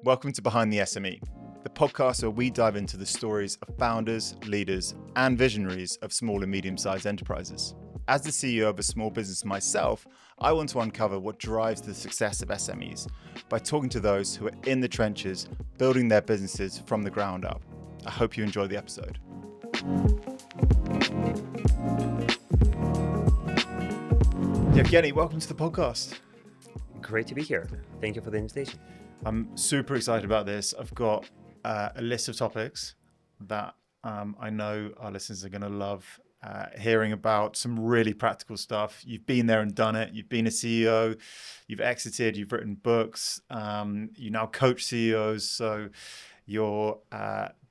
Welcome to Behind the SME, the podcast where we dive into the stories of founders, leaders, and visionaries of small and medium-sized enterprises. As the CEO of a small business myself, I want to uncover what drives the success of SMEs by talking to those who are in the trenches, building their businesses from the ground up. I hope you enjoy the episode. Evgeny, welcome to the podcast. Great to be here. Thank you for the invitation. I'm super excited about this. I've got a list of topics that I know our listeners are going to love hearing about. Some really practical stuff. You've been there and done it. You've been a CEO. You've exited. You've written books. You now coach CEOs. So your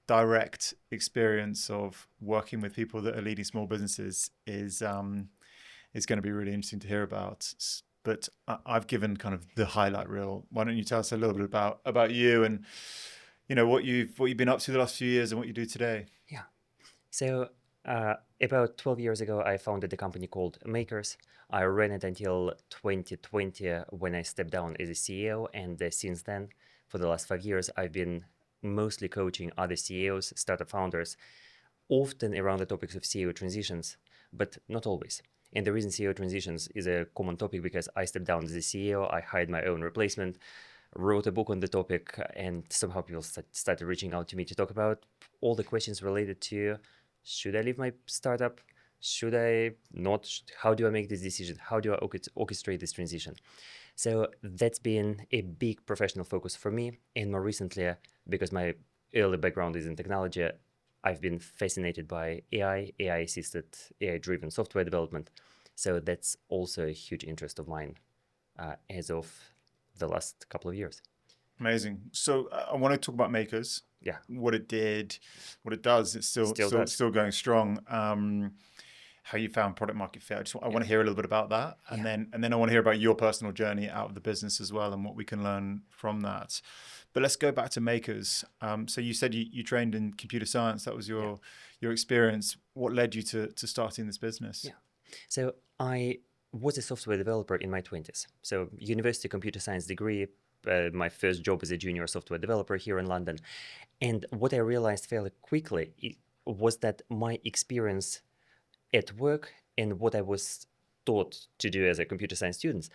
direct experience of working with people that are leading small businesses is going to be really interesting to hear about. But I've given kind of the highlight reel. Why don't you tell us a little bit about you and what you've been up to the last few years and what you do today? Yeah. So about 12 years ago, I founded a company called Makers. I ran it until 2020 when I stepped down as a CEO. And since then, for the last 5 years, I've been mostly coaching other CEOs, startup founders, often around the topics of CEO transitions, but not always. And the reason CEO transitions is a common topic because I stepped down as a CEO, I hired my own replacement, wrote a book on the topic, and somehow people started reaching out to me to talk about all the questions related to, should I leave my startup? Should I not? How do I make this decision? How do I orchestrate this transition? So that's been a big professional focus for me. And more recently, because my early background is in technology, I've been fascinated by AI-assisted, AI-driven software development. So that's also a huge interest of mine as of the last couple of years. Amazing. So I want to talk about Makers. Yeah. What it did, what it does. It's still going strong. How you found product market fit. I want to hear a little bit about that, and then I want to hear about your personal journey out of the business as well, and what we can learn from that. But let's go back to Makers. So you said you trained in computer science. That was your experience. What led you to starting this business? Yeah. So I was a software developer in my 20s. So university computer science degree, my first job as a junior software developer here in London. And what I realized fairly quickly was that my experience at work and what I was taught to do as a computer science student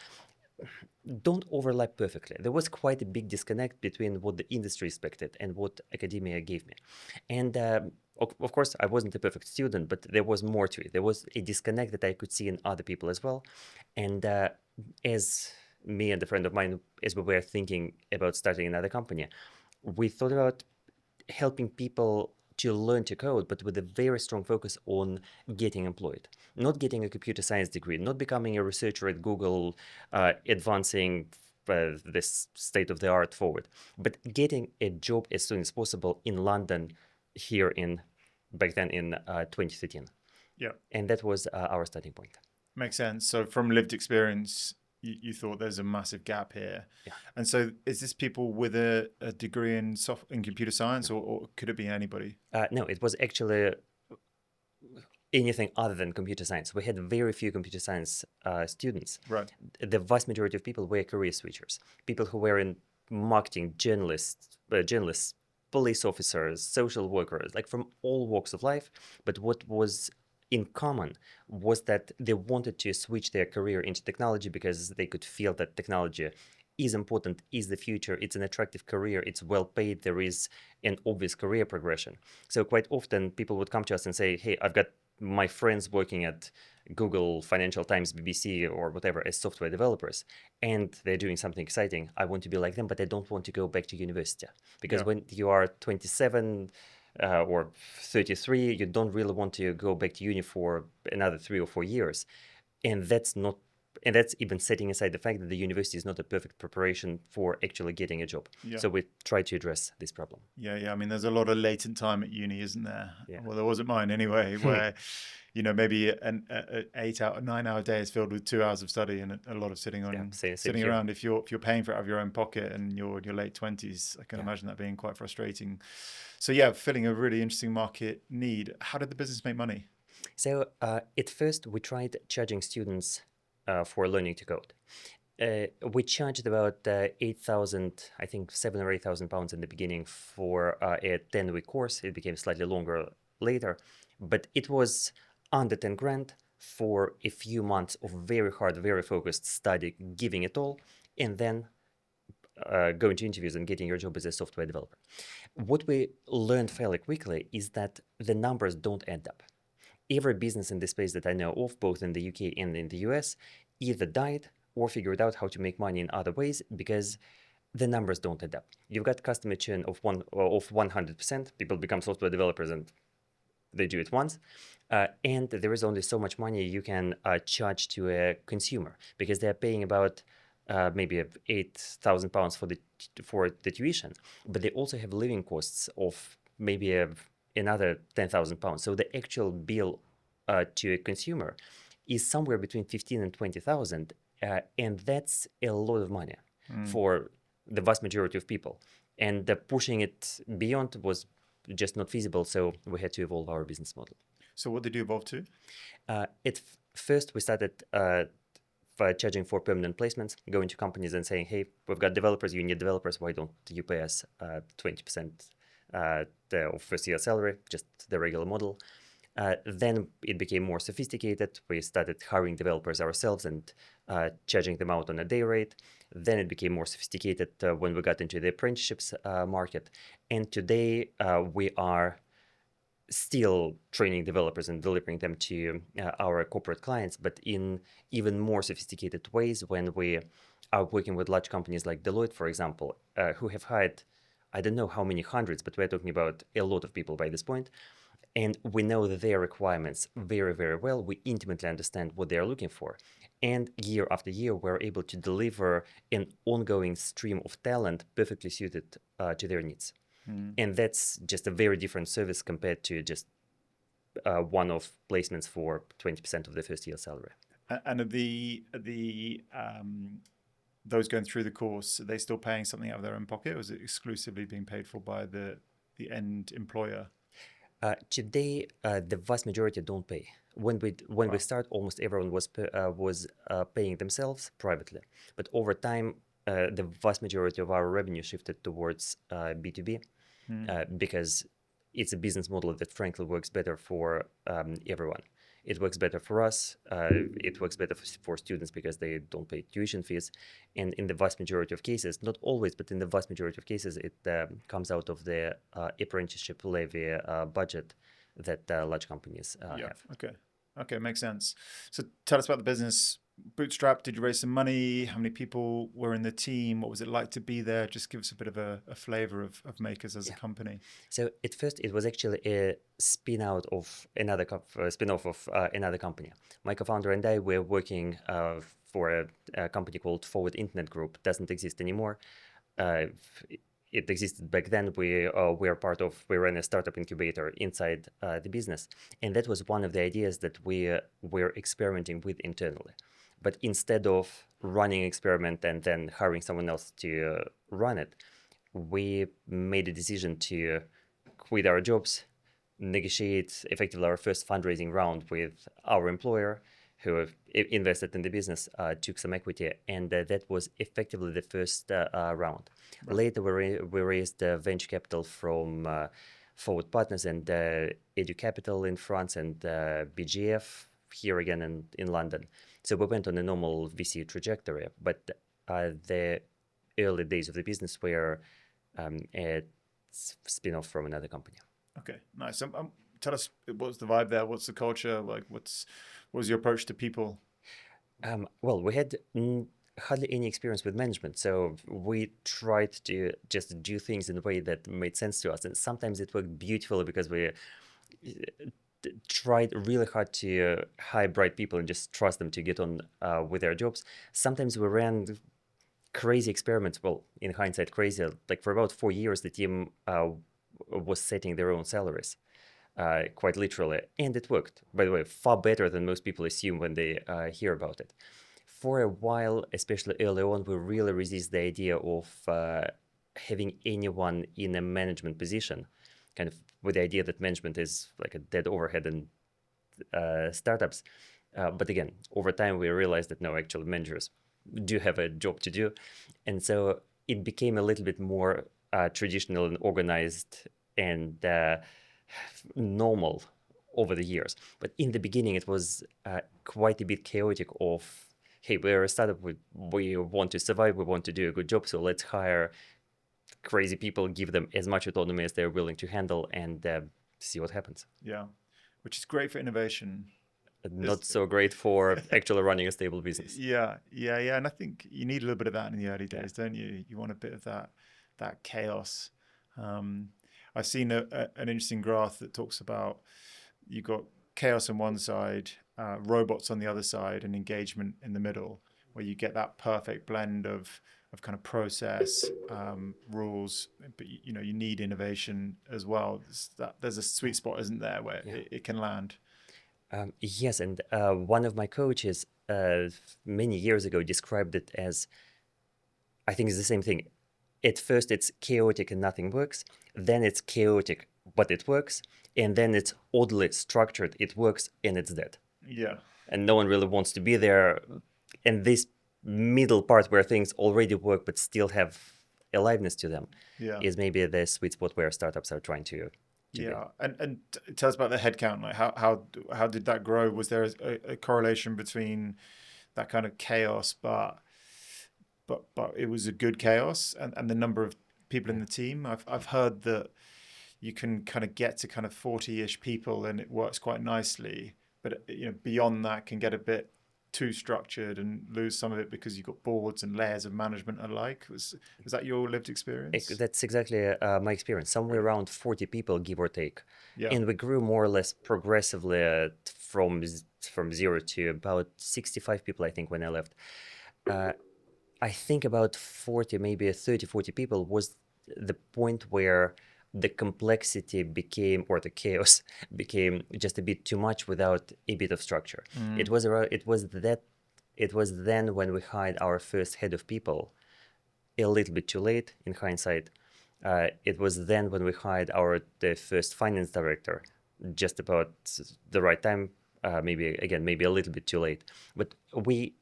don't overlap perfectly. There was quite a big disconnect between what the industry expected and what academia gave me. And of course, I wasn't a perfect student, but there was more to it. There was a disconnect that I could see in other people as well. And as me and a friend of mine, as we were thinking about starting another company, we thought about helping people to learn to code, but with a very strong focus on getting employed, not getting a computer science degree, not becoming a researcher at Google, advancing this state of the art forward, but getting a job as soon as possible in London here back then in 2013. Yeah. And that was our starting point. Makes sense. So from lived experience, you thought there's a massive gap here. Yeah. And so is this people with a degree in computer science, or could it be anybody? No, it was actually anything other than computer science. We had very few computer science students. Right. The vast majority of people were career switchers, people who were in marketing, journalists, police officers, social workers, like from all walks of life. But what was in common was that they wanted to switch their career into technology because they could feel that technology is important, is the future, it's an attractive career, it's well paid, there is an obvious career progression. So quite often people would come to us and say, hey, I've got my friends working at Google, Financial Times, BBC, or whatever as software developers, and they're doing something exciting. I want to be like them, but I don't want to go back to university. Because when you are 27, or 33, you don't really want to go back to uni for another 3 or 4 years. And that's even setting aside the fact that the university is not a perfect preparation for actually getting a job. Yeah. So we try to address this problem. Yeah. I mean, there's a lot of latent time at uni, isn't there? Yeah. Well, there wasn't mine anyway, where, maybe an 9-hour day is filled with 2 hours of study and a lot of sitting around. If you're paying for it out of your own pocket and you're in your late 20s, I can imagine that being quite frustrating. So filling a really interesting market need. How did the business make money? So at first we tried charging students for learning to code. We charged about 8,000, I think 7 or 8,000 pounds in the beginning for a 10-week course. It became slightly longer later, but it was under 10 grand for a few months of very hard, very focused study, giving it all, and then going to interviews and getting your job as a software developer. What we learned fairly quickly is that the numbers don't add up. Every business in this space that I know of, both in the UK and in the US, either died or figured out how to make money in other ways because the numbers don't add up. You've got customer churn of 100%. People become software developers and they do it once. And there is only so much money you can charge to a consumer because they're paying about maybe 8,000 pounds for the tuition, but they also have living costs of maybe another 10,000 pounds. So the actual bill to a consumer is somewhere between 15 and 20,000, and that's a lot of money for the vast majority of people. And pushing it beyond was just not feasible, so we had to evolve our business model. So what did you evolve to? At first, we started charging for permanent placements, going to companies and saying, hey, we've got developers, you need developers, why don't you pay us 20% of first year salary, just the regular model. Then it became more sophisticated. We started hiring developers ourselves and charging them out on a day rate. Then it became more sophisticated when we got into the apprenticeships market. And today we are still training developers and delivering them to our corporate clients, but in even more sophisticated ways when we are working with large companies like Deloitte, for example, who have hired, I don't know how many hundreds, but we're talking about a lot of people by this point. And we know their requirements very, very well. We intimately understand what they're looking for. And year after year, we're able to deliver an ongoing stream of talent perfectly suited to their needs. And that's just a very different service compared to just one-off placements for 20% of the first year salary. And those going through the course, are they still paying something out of their own pocket, or is it exclusively being paid for by the end employer? Today, the vast majority don't pay. When we start, almost everyone was paying themselves privately. But over time, the vast majority of our revenue shifted towards B2B because it's a business model that frankly works better for everyone. It works better for us. It works better for students because they don't pay tuition fees. And in the vast majority of cases, not always, but in the vast majority of cases, it comes out of the apprenticeship levy budget that large companies have. Okay, makes sense. So tell us about the business. Bootstrap, did you raise some money? How many people were in the team? What was it like to be there? Just give us a bit of a flavor of Makers as a company. So at first, it was actually a spin-off of another company. My co-founder and I were working for a company called Forward Internet Group. Doesn't exist anymore. It existed back then. We ran a startup incubator inside the business. And that was one of the ideas that we were experimenting with internally. But instead of running an experiment and then hiring someone else to run it, we made a decision to quit our jobs, negotiate effectively our first fundraising round with our employer, who invested in the business, took some equity, and that was effectively the first round. Right. Later, we raised venture capital from Forward Partners and Edu Capital in France and BGF here again in London. So we went on a normal VC trajectory, but the early days of the business were a spin-off from another company. Okay, nice. Tell us, what's the vibe there? What's the culture like? What was your approach to people? Well, we had hardly any experience with management, so we tried to just do things in a way that made sense to us. And sometimes it worked beautifully because we tried really hard to hire bright people and just trust them to get on with their jobs. Sometimes we ran crazy experiments. Well, in hindsight, crazy. Like for about 4 years, the team was setting their own salaries. Quite literally, and it worked, by the way, far better than most people assume when they hear about it. For a while, especially early on, we really resist the idea of having anyone in a management position, kind of with the idea that management is like a dead overhead in startups. But again, over time, we realized that no, actually managers do have a job to do. And so it became a little bit more traditional and organized and normal over the years. But in the beginning, it was quite a bit chaotic of, hey, we're a startup, we want to survive, we want to do a good job, so let's hire crazy people, give them as much autonomy as they're willing to handle, and see what happens. Yeah, which is great for innovation. Not so great for actually running a stable business. Yeah. And I think you need a little bit of that in the early days, don't you? You want a bit of that chaos. I've seen an interesting graph that talks about you've got chaos on one side, robots on the other side, and engagement in the middle, where you get that perfect blend of kind of process, rules, but you need innovation as well. There's a sweet spot, isn't there, where it can land. Yes, and one of my coaches many years ago described it as, I think it's the same thing. At first it's chaotic and nothing works, then it's chaotic but it works, and then it's oddly structured, it works, and it's dead. Yeah. And no one really wants to be there. And this middle part where things already work but still have aliveness to them is maybe the sweet spot where startups are trying to yeah. And tell us about the headcount. Like how did that grow? Was there a correlation between that kind of chaos, but it was a good chaos, and the number of people in the team? I've heard that you can kind of get to kind of 40-ish people and it works quite nicely, but beyond that can get a bit too structured and lose some of it because you've got boards and layers of management alike. Was that your lived experience? That's exactly my experience. Somewhere around 40 people, give or take. Yeah. And we grew more or less progressively from 0 to about 65 people, I think, when I left. I think about 40, maybe 30, 40 people was the point where the complexity became, or the chaos became just a bit too much without a bit of structure. It was then when we hired our first head of people, a little bit too late in hindsight. It was then when we hired the first finance director, just about the right time. Maybe a little bit too late. But we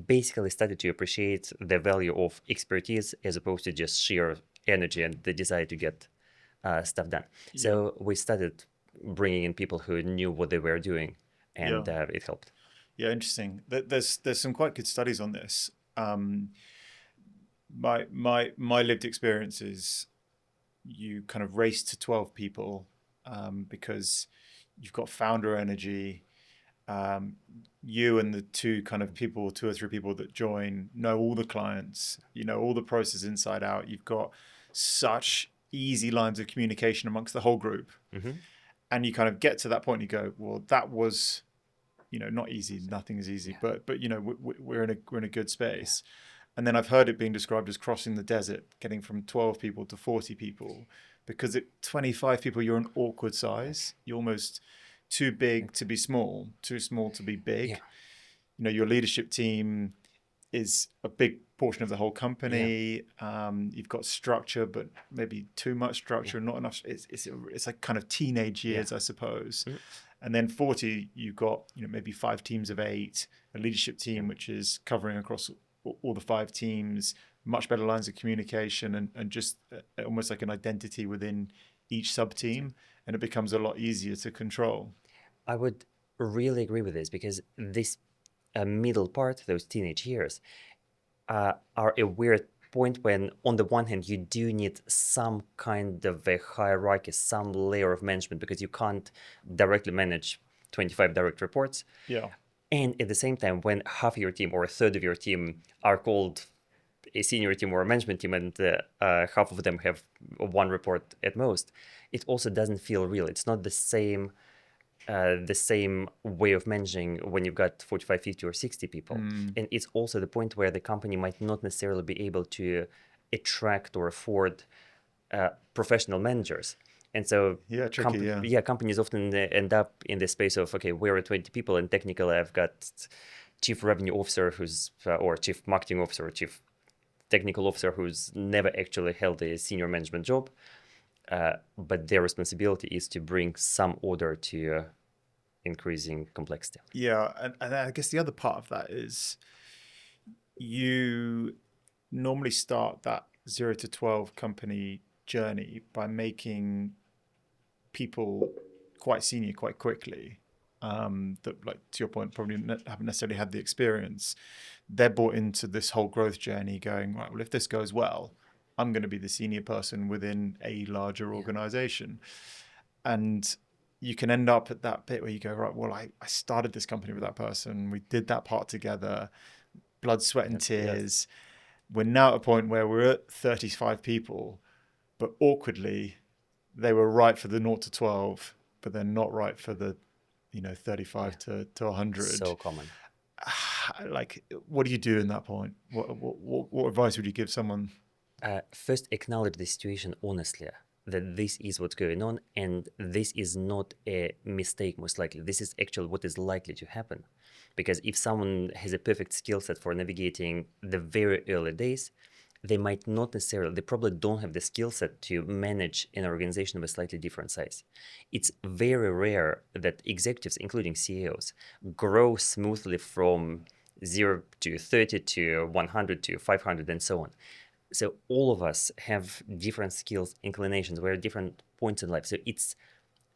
basically started to appreciate the value of expertise as opposed to just sheer energy and the desire to get stuff done. Yeah. So we started bringing in people who knew what they were doing, and it helped. Yeah, interesting. There's some quite good studies on this. My lived experience is you kind of race to 12 people because you've got founder energy. You and the two or three people that join know all the clients, all the process inside out. You've got such easy lines of communication amongst the whole group. Mm-hmm. And you kind of get to that point and you go, well, that was, not easy. Nothing is easy, but we're in a good space. Yeah. And then I've heard it being described as crossing the desert, getting from 12 people to 40 people, because at 25 people, you're an awkward size. You're almost too big to be small, too small to be big. Yeah. Your leadership team is a big portion of the whole company. Yeah. You've got structure, but maybe too much structure, not enough. It's like kind of teenage years, I suppose. Mm-hmm. And then 40, you've got maybe 5 teams of 8, a leadership team which is covering across all the 5 teams, much better lines of communication, and just almost like an identity within each sub team, and it becomes a lot easier to control. I would really agree with this, because this middle part, those teenage years, are a weird point when, on the one hand, you do need some kind of a hierarchy, some layer of management, because you can't directly manage 25 direct reports. Yeah. And at the same time, when half of your team or a third of your team are called a senior team or a management team, and half of them have one report at most, it also doesn't feel real. It's not the same way of managing when you've got 45, 50 or 60 people. And it's also the point where the company might not necessarily be able to attract or afford professional managers. And so companies often end up in the space of, okay, we're at 20 people, and technically I've got chief revenue officer or chief marketing officer or chief technical officer who's never actually held a senior management job. But their responsibility is to bring some order to increasing complexity. Yeah, and I guess the other part of that is you normally start that 0 to 12 company journey by making people quite senior quite quickly. That, like to your point, probably haven't necessarily had the experience. They're bought into this whole growth journey, going, right, well, if this goes well, I'm going to be the senior person within a larger organization. And you can end up at that bit where you go, right, well, I started this company with that person. We did that part together, blood, sweat, and tears. We're now at a point where we're at 35 people, but awkwardly, they were right for the 0 to 12, but they're not right for the 35 to 100. So common. Like, what do you do in that point? What advice would you give someone? First, acknowledge the situation honestly, that this is what's going on, and this is not a mistake, most likely. This is actually what is likely to happen. Because if someone has a perfect skill set for navigating the very early days, they might not necessarily, they probably don't have the skill set to manage an organization of a slightly different size. It's very rare that executives, including CEOs, grow smoothly from 0 to 30 to 100 to 500 and so on. So all of us have different skills, inclinations, we're at different points in life. So it's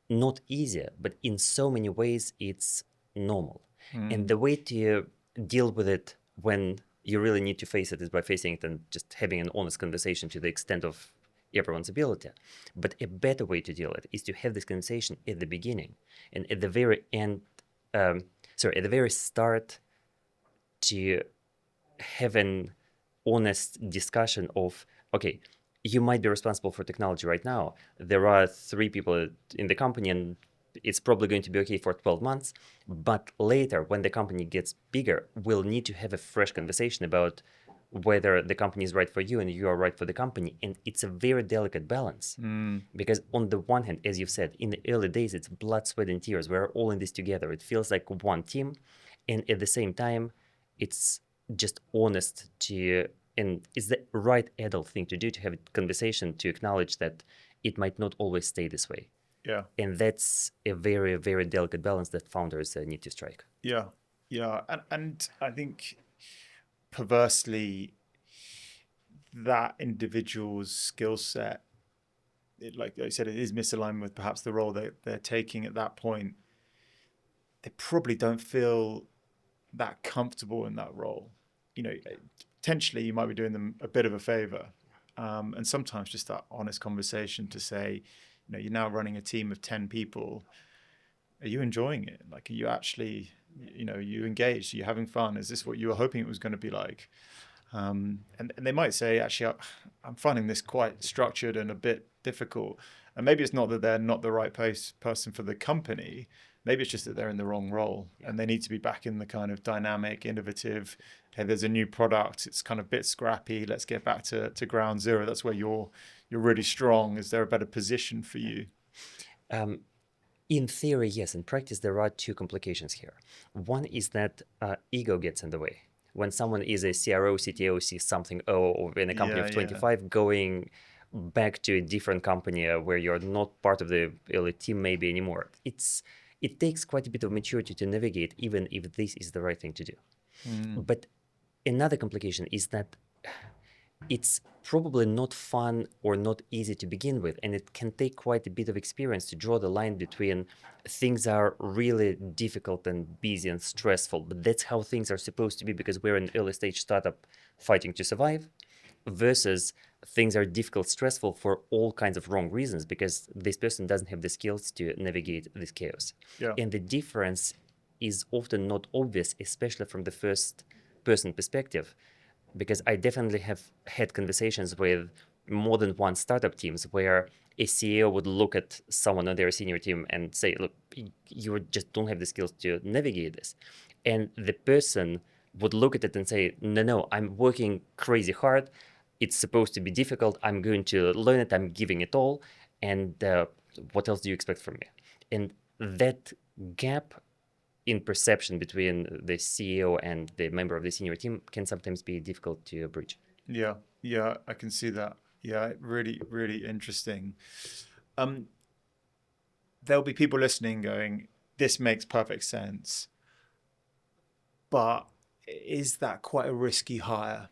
not easy, but in so many ways, it's normal. And the way to deal with it when you really need to face it is by facing it and just having an honest conversation to the extent of everyone's ability. But a better way to deal with it is to have this conversation at the beginning and at the very end, at the very start, to have an honest discussion of, okay, you might be responsible for technology right now. There are 3 people in the company and it's probably going to be okay for 12 months. But later, when the company gets bigger, we'll need to have a fresh conversation about whether the company is right for you and you are right for the company. And it's a very delicate balance. Because on the one hand, as you've said, in the early days, it's blood, sweat, and tears. We're all in this together. It feels like one team. And at the same time, it's just honest to, and it's the right adult thing to do, to have a conversation, to acknowledge that it might not always stay this way. Yeah. And that's a very, very delicate balance that founders need to strike. Yeah. And I think perversely, that individual's skill set, like I said, it is misaligned with perhaps the role that they're taking at that point. They probably don't feel that comfortable in that role. Potentially you might be doing them a bit of a favor. And sometimes just that honest conversation to say, you're now running a team of 10 people. Are you enjoying it? Like, are you actually, you engaged? Are you having fun? Is this what you were hoping it was going to be like? And they might say, actually, I'm finding this quite structured and a bit difficult. And maybe it's not that they're not the right person for the company. Maybe it's just that they're in the wrong role and they need to be back in the kind of dynamic, innovative, hey, there's a new product, it's kind of a bit scrappy, let's get back to ground zero. That's where you're really strong. Is there a better position for you? In theory, yes. In practice, there are 2 complications here. One is that ego gets in the way. When someone is a CRO, CTO, sees something in a company of 25, going back to a different company where you're not part of the early team maybe anymore, it takes quite a bit of maturity to navigate, even if this is the right thing to do. But another complication is that it's probably not fun or not easy to begin with, and it can take quite a bit of experience to draw the line between things are really difficult and busy and stressful, but that's how things are supposed to be because we're an early stage startup fighting to survive, versus things are difficult, stressful for all kinds of wrong reasons because this person doesn't have the skills to navigate this chaos. Yeah. And the difference is often not obvious, especially from the first person perspective, because I definitely have had conversations with more than one startup teams where a CEO would look at someone on their senior team and say, look, you just don't have the skills to navigate this. And the person would look at it and say, no, I'm working crazy hard. It's supposed to be difficult. I'm going to learn it. I'm giving it all. And what else do you expect from me? And that gap in perception between the CEO and the member of the senior team can sometimes be difficult to bridge. Yeah, I can see that. Yeah, really, really interesting. There'll be people listening going, this makes perfect sense. But is that quite a risky hire?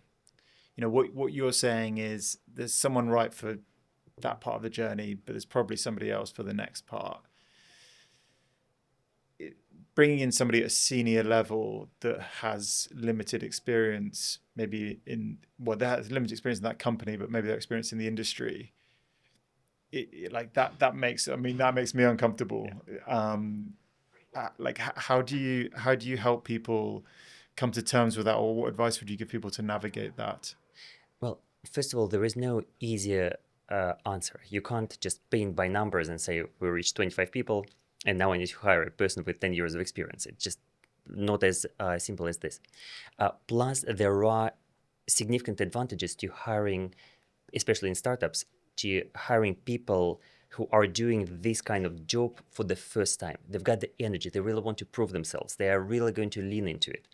You know, what you're saying is there's someone right for that part of the journey, but there's probably somebody else for the next part. Bringing in somebody at a senior level that has limited experience, maybe they have limited experience in that company, but maybe their experience in the industry, like that makes me uncomfortable. Like how do you help people come to terms with that, or what advice would you give people to navigate that? Well, first of all, there is no easier answer. You can't just paint by numbers and say we reached 25 people and now I need to hire a person with 10 years of experience. It's just not as simple as this. Plus, there are significant advantages to hiring, especially in startups, to hiring people who are doing this kind of job for the first time. They've got the energy. They really want to prove themselves. They are really going to lean into it.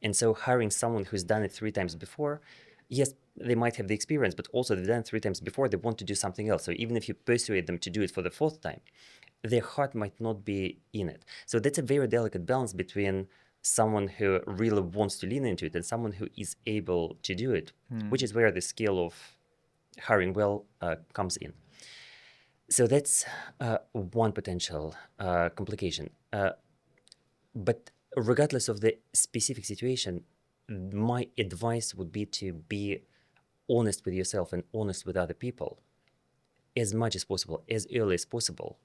And so hiring someone who's done it 3 times before, yes, they might have the experience, but also they've done it 3 times before, they want to do something else. So even if you persuade them to do it for the 4th time, their heart might not be in it. So that's a very delicate balance between someone who really wants to lean into it and someone who is able to do it, which is where the skill of hiring well comes in. So that's one potential complication. But regardless of the specific situation, my advice would be to be honest with yourself and honest with other people as much as possible, as early as possible,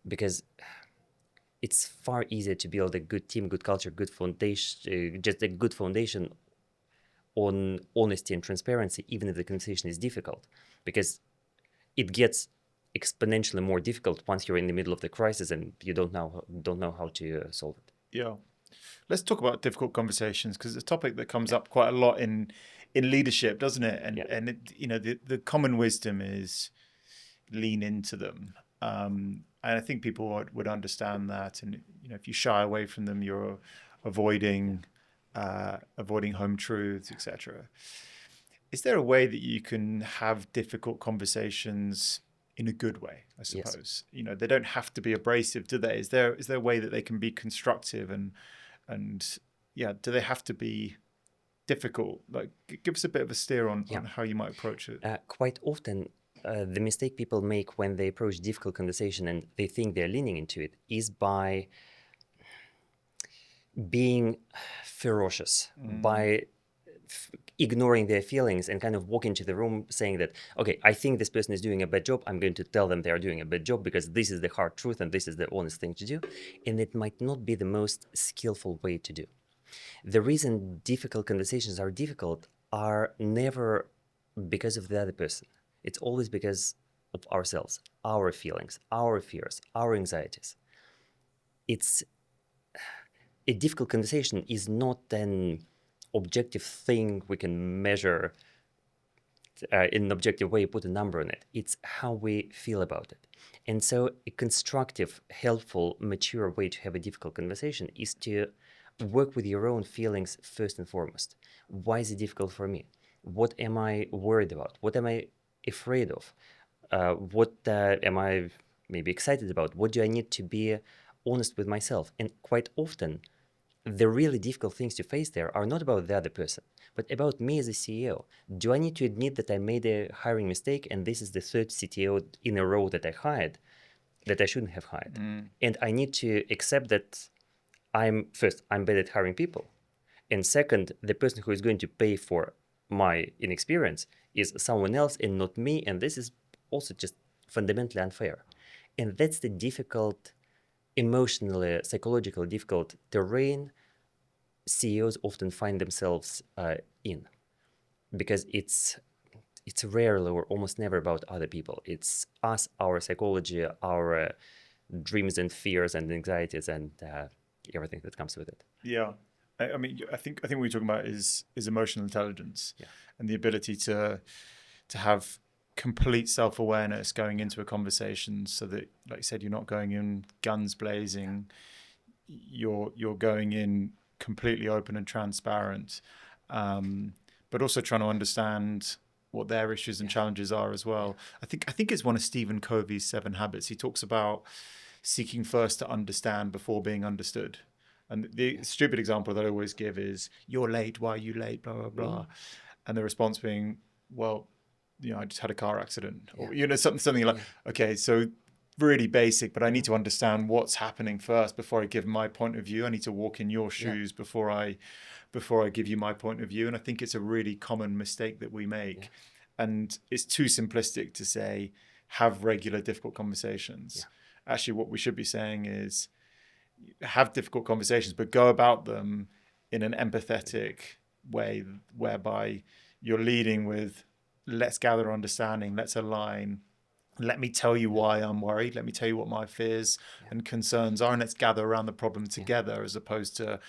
because it's far easier to build a good team, good culture, good foundation, just a good foundation on honesty and transparency, even if the conversation is difficult, because it gets exponentially more difficult once you're in the middle of the crisis and you don't know how to solve it. Yeah. Let's talk about difficult conversations, because it's a topic that comes up quite a lot in leadership, doesn't it? And it, you know, the common wisdom is lean into them. And I think people would understand that. And you know, if you shy away from them, you're avoiding home truths, etc. Is there a way that you can have difficult conversations in a good way, I suppose? Yes. You know, they don't have to be abrasive, do they? Is there a way that they can be constructive and yeah, do they have to be difficult? Like, give us a bit of a steer on how you might approach it. Quite often, the mistake people make when they approach difficult conversation and they think they're leaning into it is by being ferocious, by ignoring their feelings and kind of walk into the room saying that, okay, I think this person is doing a bad job. I'm going to tell them they are doing a bad job because this is the hard truth and this is the honest thing to do. And it might not be the most skillful way to do. The reason difficult conversations are difficult are never because of the other person. It's always because of ourselves, our feelings, our fears, our anxieties. It's a difficult conversation is not an objective thing we can measure in an objective way, put a number on it. It's how we feel about it. And so a constructive, helpful, mature way to have a difficult conversation is to work with your own feelings first and foremost. Why is it difficult for me? What am I worried about? What am I afraid of? What am I maybe excited about? What do I need to be honest with myself? And quite often, the really difficult things to face there are not about the other person, but about me as a CEO. Do I need to admit that I made a hiring mistake and this is the 3rd CTO in a row that I hired that I shouldn't have hired? And I need to accept that I'm bad at hiring people. And second, the person who is going to pay for my inexperience is someone else and not me. And this is also just fundamentally unfair. And that's the difficult, emotionally, psychologically difficult terrain CEOs often find themselves in, because it's rarely or almost never about other people. It's us, our psychology, our dreams and fears and anxieties and everything that comes with it. Yeah, I mean, I think what you're talking about is emotional intelligence, and the ability to have complete self-awareness going into a conversation, so that, like you said, you're not going in guns blazing. You're going in completely open and transparent, but also trying to understand what their issues and challenges are as well. I think it's one of Stephen Covey's 7 habits. He talks about seeking first to understand before being understood. And the stupid example that I always give is, you're late, why are you late, blah, blah, blah. And the response being, well, I just had a car accident. Or, something like, okay, so really basic, but I need to understand what's happening first before I give my point of view. I need to walk in your shoes before I give you my point of view. And I think it's a really common mistake that we make. Yeah. And it's too simplistic to say, have regular difficult conversations. Yeah. Actually, what we should be saying is, have difficult conversations, but go about them in an empathetic way, whereby you're leading with, let's gather understanding, let's align. Let me tell you why I'm worried. Let me tell you what my fears and concerns are, and let's gather around the problem together, as opposed to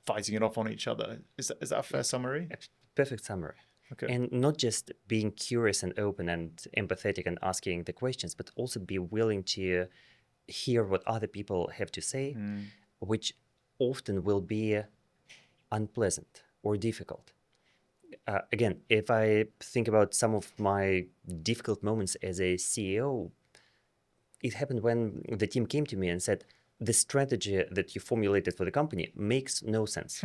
fighting it off on each other. Is that a fair summary? Perfect summary. Okay. And not just being curious and open and empathetic and asking the questions, but also be willing to hear what other people have to say, which often will be unpleasant or difficult. Again, if I think about some of my difficult moments as a CEO, it happened when the team came to me and said, the strategy that you formulated for the company makes no sense.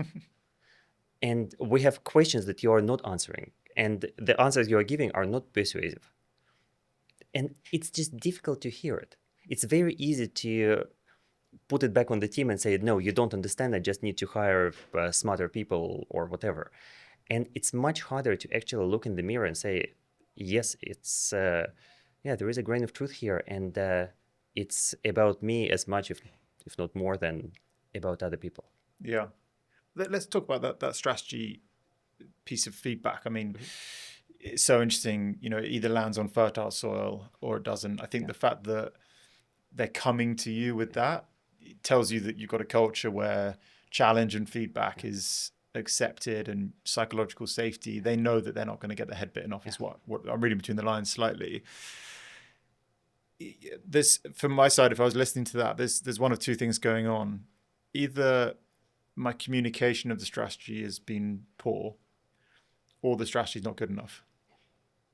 And we have questions that you are not answering, and the answers you are giving are not persuasive. And it's just difficult to hear it. It's very easy to put it back on the team and say, no, you don't understand, I just need to hire smarter people or whatever. And it's much harder to actually look in the mirror and say, yes, it's, there is a grain of truth here. And it's about me as much, if not more, than about other people. Yeah. Let's talk about that strategy piece of feedback. I mean, it's so interesting, it either lands on fertile soil or it doesn't. I think the fact that they're coming to you with that, it tells you that you've got a culture where challenge and feedback is accepted, and psychological safety. They know that they're not going to get their head bitten off, is what I'm reading between the lines slightly. This, from my side, if I was listening to that, there's one of two things going on. Either my communication of the strategy has been poor, or the strategy is not good enough.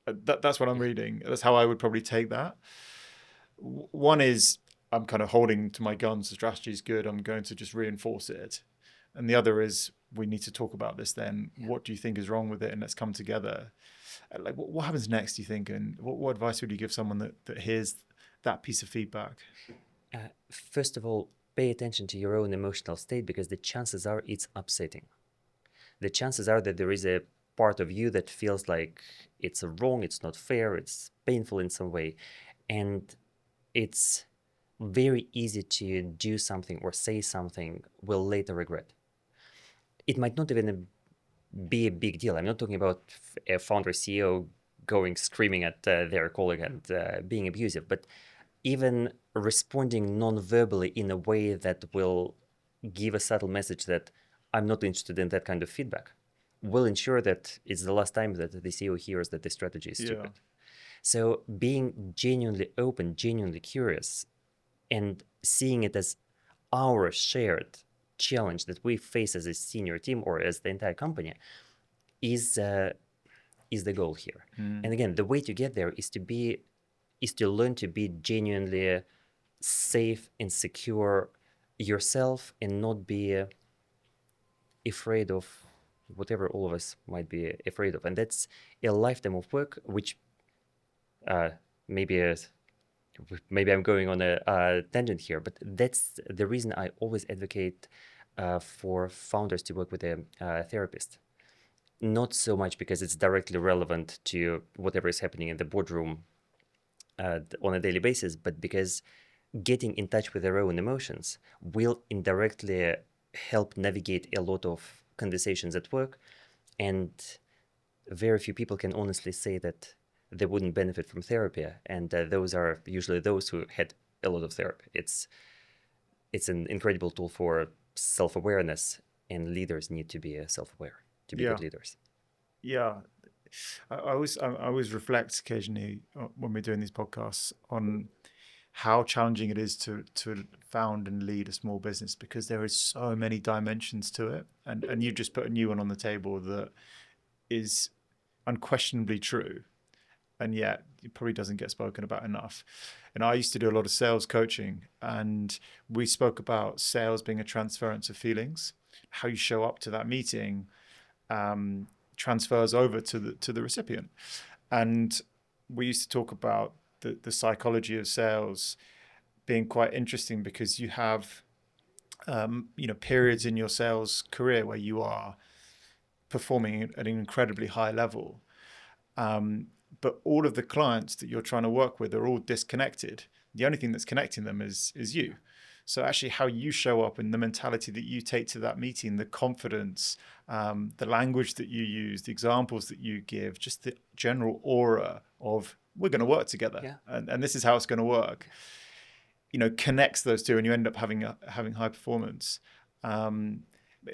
That's what I'm reading. That's how I would probably take that. One is, I'm kind of holding to my guns. The strategy is good. I'm going to just reinforce it. And the other is, we need to talk about this then. What do you think is wrong with it? And let's come together. Like, what happens next, do you think? And what advice would you give someone that hears that piece of feedback? First of all, pay attention to your own emotional state, because the chances are it's upsetting. The chances are that there is a part of you that feels like it's wrong, it's not fair, it's painful in some way. And it's very easy to do something or say something we'll later regret. It might not even be a big deal. I'm not talking about a founder CEO going screaming at their colleague and being abusive, but even responding non-verbally in a way that will give a subtle message that I'm not interested in that kind of feedback will ensure that it's the last time that the CEO hears that the strategy is stupid. So being genuinely open, genuinely curious, and seeing it as our shared challenge that we face as a senior team or as the entire company is the goal here. And again, the way to get there is to learn to be genuinely safe and secure yourself, and not be afraid of whatever all of us might be afraid of. And that's a lifetime of work, which maybe I'm going on a tangent here, but that's the reason I always advocate for founders to work with a therapist. Not so much because it's directly relevant to whatever is happening in the boardroom on a daily basis, but because getting in touch with their own emotions will indirectly help navigate a lot of conversations at work. And very few people can honestly say that they wouldn't benefit from therapy. And those are usually those who had a lot of therapy. It's an incredible tool for self-awareness, and leaders need to be self-aware to be good leaders. Yeah. I always reflect occasionally when we're doing these podcasts on how challenging it is to found and lead a small business, because there is so many dimensions to it. And you've just put a new one on the table that is unquestionably true. and yet it probably doesn't get spoken about enough. And I used to do a lot of sales coaching, and we spoke about sales being a transference of feelings. How you show up to that meeting transfers over to the recipient. And we used to talk about the psychology of sales being quite interesting, because you have periods in your sales career where you are performing at an incredibly high level. But all of the clients that you're trying to work with are all disconnected. The only thing that's connecting them is you. So actually how you show up and the mentality that you take to that meeting, the confidence, the language that you use, the examples that you give, just the general aura of we're going to work together, Yeah. and this is how it's going to work, connects those two, and you end up having high performance.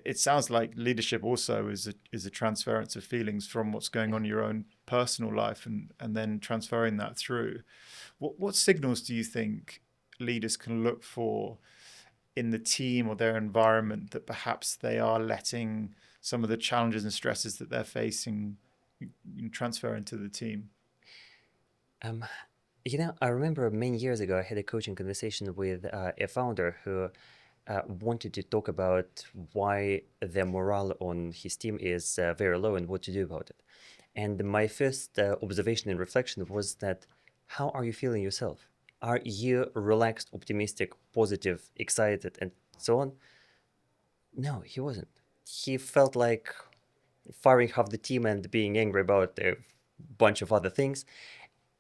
It sounds like leadership also is a transference of feelings from what's going on in your own personal life, and then transferring that through. What signals do you think leaders can look for in the team or their environment that perhaps they are letting some of the challenges and stresses that they're facing transfer into the team? I remember many years ago, I had a coaching conversation with a founder who wanted to talk about why the morale on his team is very low and what to do about it. And my first observation and reflection was that, how are you feeling yourself? Are you relaxed, optimistic, positive, excited, and so on? No, he wasn't. He felt like firing half the team and being angry about a bunch of other things.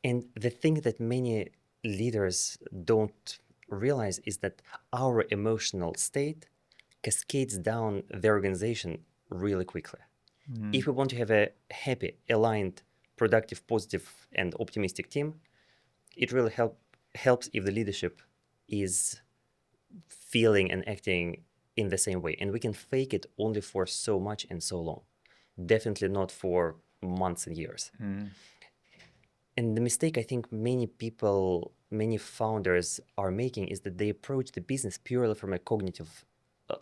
And the thing that many leaders don't realize is that our emotional state cascades down the organization really quickly. If we want to have a happy, aligned, productive, positive, and optimistic team, it really helps if the leadership is feeling and acting in the same way. And we can fake it only for so much and so long. Definitely not for months and years. And the mistake I think many founders are making is that they approach the business purely from a cognitive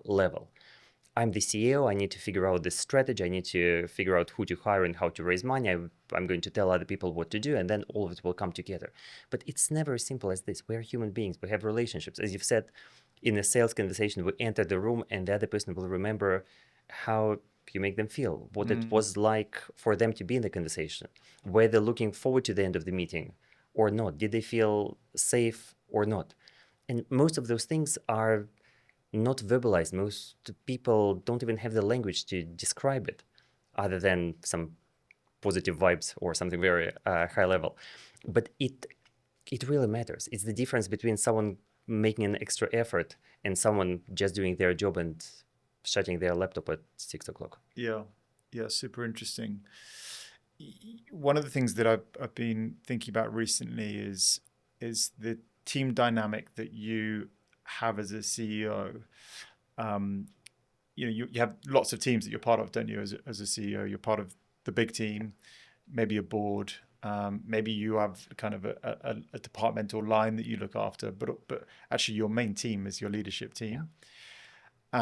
level. I'm the CEO, I need to figure out this strategy, I need to figure out who to hire and how to raise money, I'm going to tell other people what to do, and then all of it will come together. But it's never as simple as this. We're human beings, we have relationships. As you've said, in a sales conversation, we enter the room and the other person will remember how you make them feel, what it was like for them to be in the conversation, whether they're looking forward to the end of the meeting or not, did they feel safe or not. And most of those things are not verbalized. Most people don't even have the language to describe it, other than some positive vibes or something very high level. But it really matters. It's the difference between someone making an extra effort and someone just doing their job and shutting their laptop at 6 o'clock. Yeah, super interesting. One of the things that I've been thinking about recently is the team dynamic that you have as a CEO. You have lots of teams that you're part of, don't you? As a CEO, you're part of the big team, maybe a board. Maybe you have kind of a departmental line that you look after, but actually your main team is your leadership team. Yeah.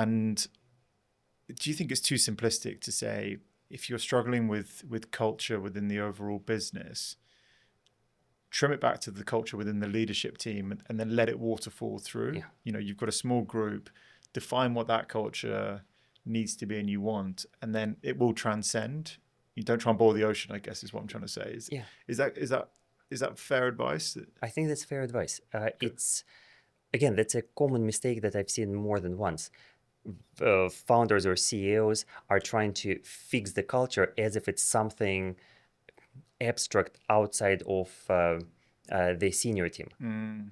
And do you think it's too simplistic to say, if you're struggling with culture within the overall business, trim it back to the culture within the leadership team and then let it waterfall through? Yeah. You've got a small group, define what that culture needs to be and you want, and then it will transcend. You don't try and boil the ocean, I guess, is what I'm trying to say. Is that fair advice? I think that's fair advice. That's a common mistake that I've seen more than once. Founders or CEOs are trying to fix the culture as if it's something abstract outside of the senior team.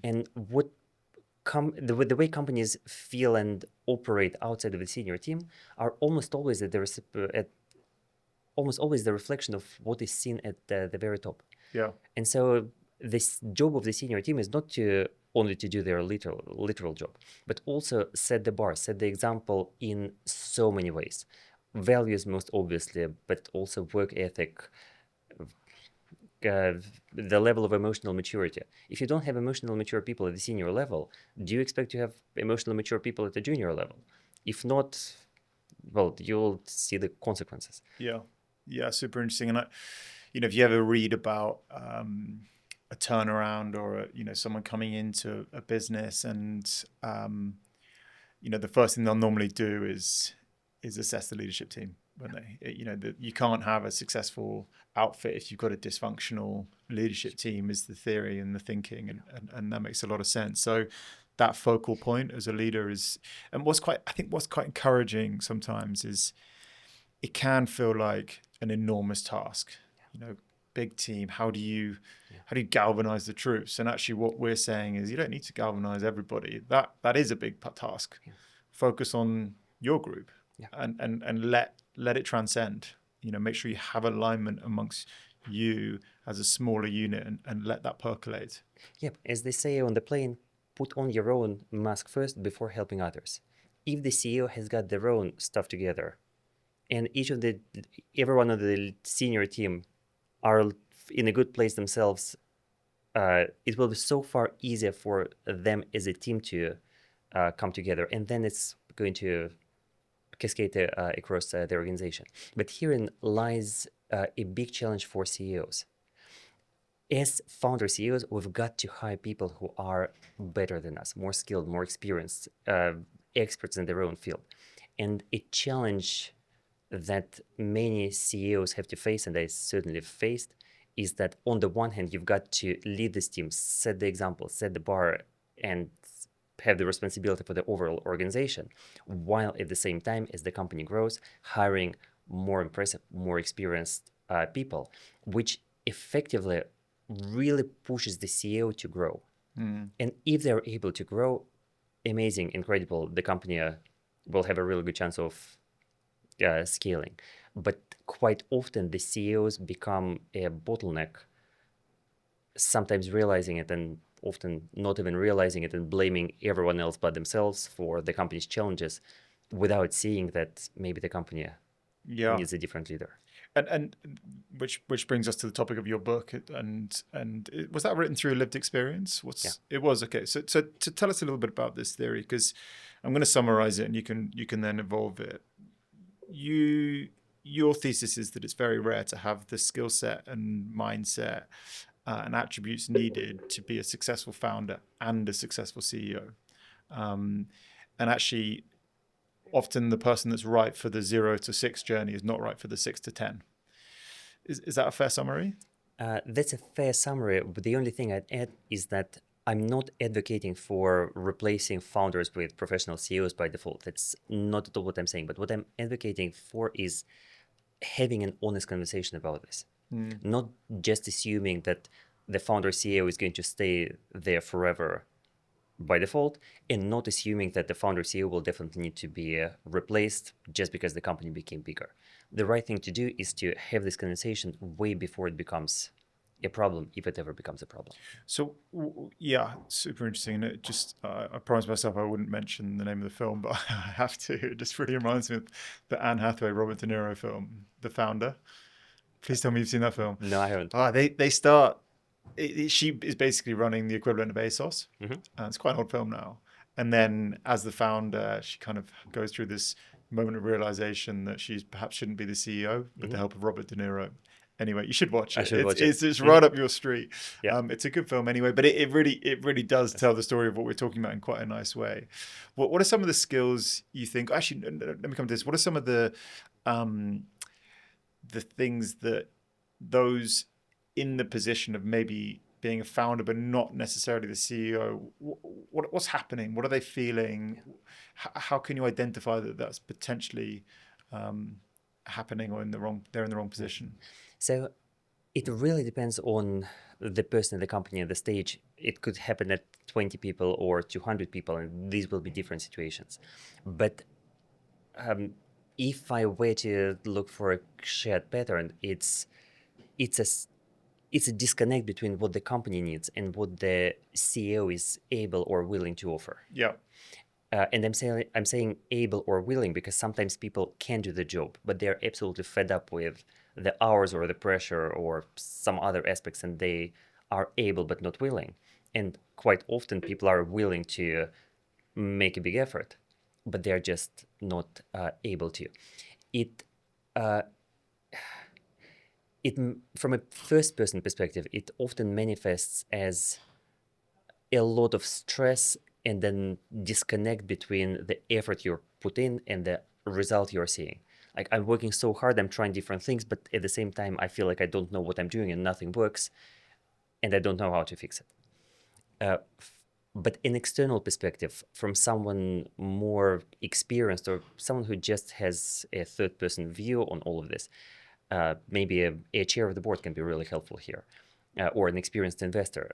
And the way companies feel and operate outside of the senior team are almost always the reflection of what is seen at the very top. Yeah. And so this job of the senior team is not only to do their literal job, but also set the bar, set the example in so many ways. Values most obviously, but also work ethic, the level of emotional maturity. If you don't have emotional mature people at the senior level, do you expect to have emotional mature people at the junior level? If not, well, you'll see the consequences. Yeah, super interesting. And if you ever read about a turnaround or someone coming into a business, and the first thing they'll normally do is assess the leadership team. When you can't have a successful outfit if you've got a dysfunctional leadership team, is the theory and the thinking, and that makes a lot of sense. So that focal point as a leader is, and what's quite encouraging sometimes is it can feel like an enormous task. Big team. How do you galvanize the troops? And actually, what we're saying is you don't need to galvanize everybody. That is a big task. Yeah. Focus on your group, and let it transcend. Make sure you have alignment amongst you as a smaller unit, and let that percolate. Yep, as they say on the plane, put on your own mask first before helping others. If the CEO has got their own stuff together, and everyone on the senior team are in a good place themselves, it will be so far easier for them as a team to come together, and then it's going to cascade across the organization. But herein lies a big challenge for CEOs. As founder CEOs, we've got to hire people who are better than us, more skilled, more experienced, experts in their own field. And a challenge that many CEOs have to face, and I certainly faced, is that on the one hand, you've got to lead this team, set the example, set the bar, and have the responsibility for the overall organization, while at the same time, as the company grows, hiring more impressive, more experienced people, which effectively really pushes the CEO to grow. And if they're able to grow, amazing, incredible, the company will have a really good chance of scaling. But quite often the CEOs become a bottleneck, sometimes realizing it and often not even realizing it, and blaming everyone else but themselves for the company's challenges, without seeing that maybe the company needs a different leader. And which brings us to the topic of your book. And was that written through lived experience? It was. Okay. So to tell us a little bit about this theory, because I'm going to summarize it, and you can then evolve it. Your thesis is that it's very rare to have the skill set and mindset and attributes needed to be a successful founder and a successful CEO. And actually, often the person that's right for the 0 to 6 journey is not right for the 6 to 10. Is that a fair summary? That's a fair summary. But the only thing I'd add is that I'm not advocating for replacing founders with professional CEOs by default. That's not at all what I'm saying. But what I'm advocating for is having an honest conversation about this. Not just assuming that the founder CEO is going to stay there forever by default, and not assuming that the founder CEO will definitely need to be replaced just because the company became bigger. The right thing to do is to have this conversation way before it becomes a problem, if it ever becomes a problem. So, yeah, super interesting. And it just, I promised myself I wouldn't mention the name of the film, but I have to. It just really reminds me of the Anne Hathaway, Robert De Niro film, The Founder. Please tell me you've seen that film. No, I haven't. They start, she is basically running the equivalent of ASOS. It's quite an old film now. And then as the founder, she kind of goes through this moment of realization that she perhaps shouldn't be the CEO with the help of Robert De Niro. Anyway, you should watch it. It's right up your street. Yeah. It's a good film anyway, but it really does tell the story of what we're talking about in quite a nice way. What are some of the skills you think? Actually, let me come to this. What are some of the things that those in the position of maybe being a founder but not necessarily the CEO, what's happening? What are they feeling? How can you identify that that's potentially happening, or they're in the wrong position? So it really depends on the person in the company at the stage. It could happen at 20 people or 200 people, and these will be different situations. But if I were to look for a shared pattern, it's a disconnect between what the company needs and what the CEO is able or willing to offer. Yeah. And I'm saying able or willing because sometimes people can do the job, but they're absolutely fed up with the hours or the pressure or some other aspects, and they are able but not willing. And quite often people are willing to make a big effort, but they're just not able to. from a first person perspective, it often manifests as a lot of stress and then disconnect between the effort you're put in and the result you're seeing. Like, I'm working so hard, I'm trying different things, but at the same time, I feel like I don't know what I'm doing and nothing works, and I don't know how to fix it. But an external perspective from someone more experienced or someone who just has a third person view on all of this, maybe a chair of the board can be really helpful here, or an experienced investor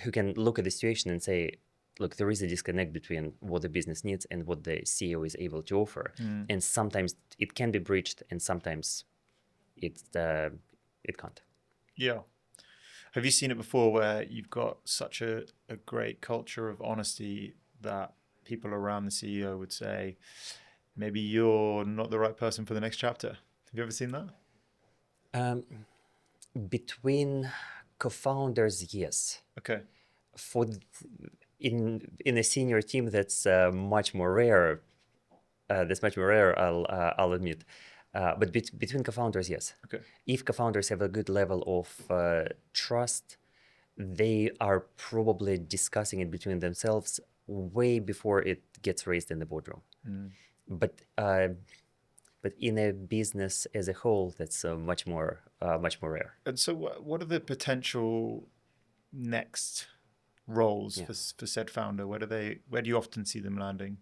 who can look at the situation and say, look, there is a disconnect between what the business needs and what the CEO is able to offer. And sometimes it can be breached and sometimes it can't. Yeah. Have you seen it before where you've got such a great culture of honesty that people around the CEO would say, maybe you're not the right person for the next chapter? Have you ever seen that? Between co-founders, yes. Okay. In a senior team, that's much more rare. I'll admit. But between co-founders, yes. Okay. If co-founders have a good level of trust, they are probably discussing it between themselves way before it gets raised in the boardroom. But in a business as a whole, that's much more rare. And so, what are the potential next roles for said founder? Where do you often see them landing?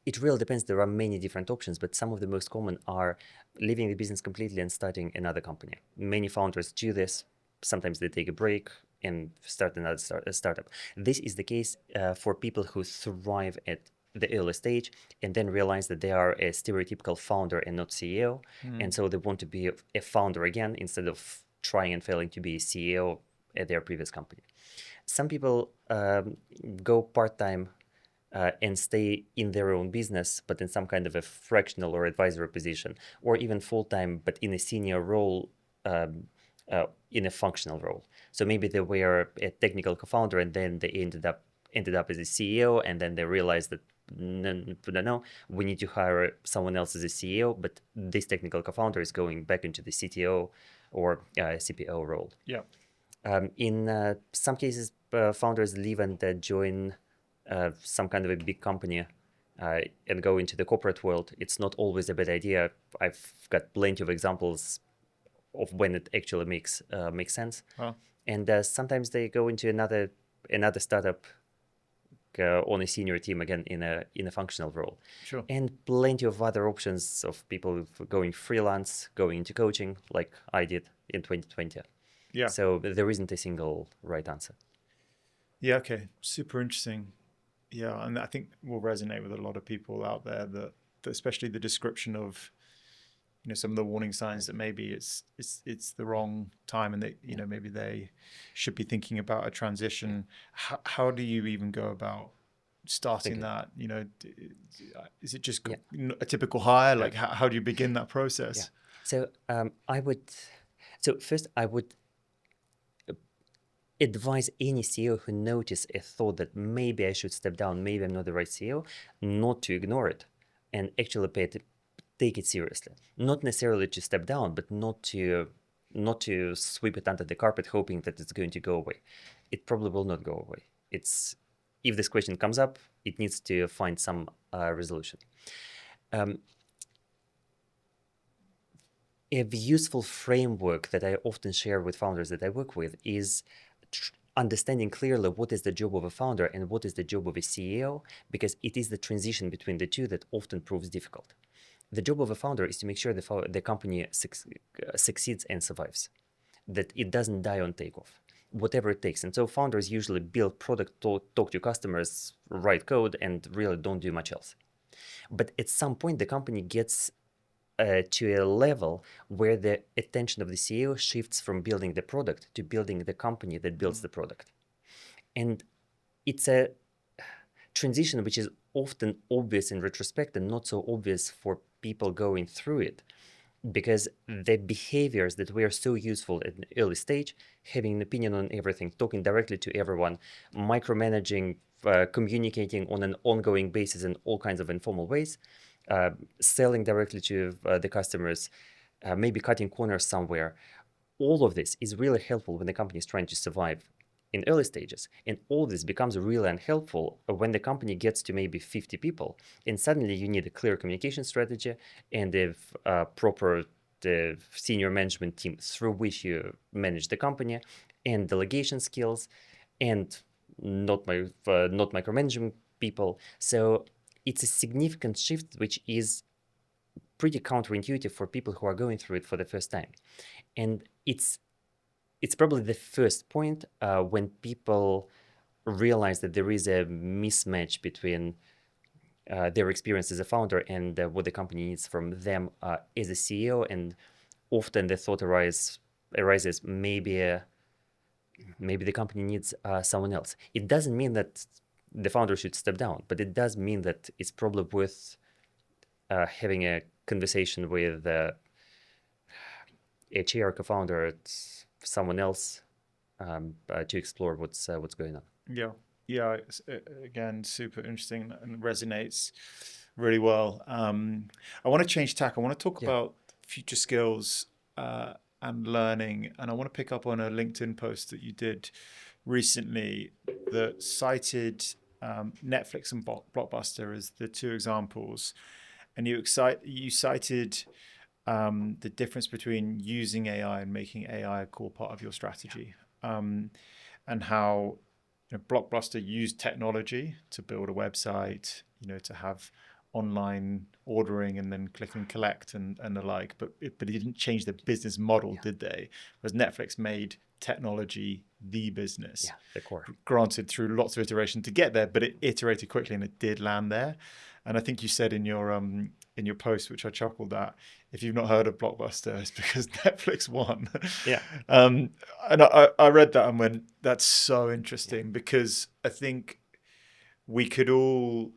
It really depends. There are many different options, but some of the most common are leaving the business completely and starting another company. Many founders do this. Sometimes they take a break and start another startup. This is the case for people who thrive at the early stage and then realize that they are a stereotypical founder and not CEO. And so they want to be a founder again instead of trying and failing to be a CEO at their previous company. Some people go part-time and stay in their own business, but in some kind of a fractional or advisory position, or even full-time, but in a senior role, in a functional role. So maybe they were a technical co-founder and then they ended up as a CEO, and then they realized that no, we need to hire someone else as a CEO, but this technical co-founder is going back into the CTO or CPO role. Yeah. In some cases, founders leave and join some kind of a big company and go into the corporate world. It's not always a bad idea. I've got plenty of examples of when it actually makes sense. Wow. And sometimes they go into another startup on a senior team again in a functional role. Sure. And plenty of other options of people going freelance, going into coaching, like I did in 2020. Yeah. So there isn't a single right answer. Yeah. Okay. Super interesting. Yeah, and I think will resonate with a lot of people out there that especially the description of, some of the warning signs that maybe it's the wrong time and that maybe they should be thinking about a transition. How do you even go about starting that? Is it just a typical hire? Like how do you begin that process? So first I would advise any CEO who notice a thought that maybe I should step down, maybe I'm not the right CEO, not to ignore it and actually take it seriously. Not necessarily to step down, but not to sweep it under the carpet hoping that it's going to go away. It probably will not go away. If this question comes up, it needs to find some resolution. A useful framework that I often share with founders that I work with is understanding clearly what is the job of a founder and what is the job of a CEO, because it is the transition between the two that often proves difficult. The job of a founder is to make sure the company succeeds and survives, that it doesn't die on takeoff, whatever it takes. And so founders usually build product, talk to customers, write code, and really don't do much else. But at some point, the company gets to a level where the attention of the CEO shifts from building the product to building the company that builds the product. And it's a transition which is often obvious in retrospect and not so obvious for people going through it, because the behaviors that were so useful at an early stage, having an opinion on everything, talking directly to everyone, micromanaging, communicating on an ongoing basis in all kinds of informal ways, selling directly to the customers, maybe cutting corners somewhere. All of this is really helpful when the company is trying to survive in early stages. And all this becomes really unhelpful when the company gets to maybe 50 people. And suddenly you need a clear communication strategy and a proper the senior management team through which you manage the company, and delegation skills, and not micromanaging people. So it's a significant shift, which is pretty counterintuitive for people who are going through it for the first time. And it's probably the first point when people realize that there is a mismatch between their experience as a founder and what the company needs from them as a CEO. And often the thought arises maybe the company needs someone else. It doesn't mean that the founder should step down, but it does mean that it's probably worth having a conversation with a chair, co-founder, someone else to explore what's going on. Yeah. Again, super interesting and resonates really well. I want to change tack. I want to talk about future skills and learning, and I want to pick up on a LinkedIn post that you did recently that cited Netflix and Blockbuster as the two examples, and you cited the difference between using AI and making AI a core part of your strategy, and how Blockbuster used technology to build a website, to have online ordering and then click and collect and the like, but it didn't change the business model, did they? Whereas Netflix made technology the business. The core. Granted, through lots of iteration to get there, but it iterated quickly and it did land there. And I think you said in your post, which I chuckled at, if you've not heard of Blockbuster, it's because Netflix won. And I read that and went, that's so interesting, because I think we could all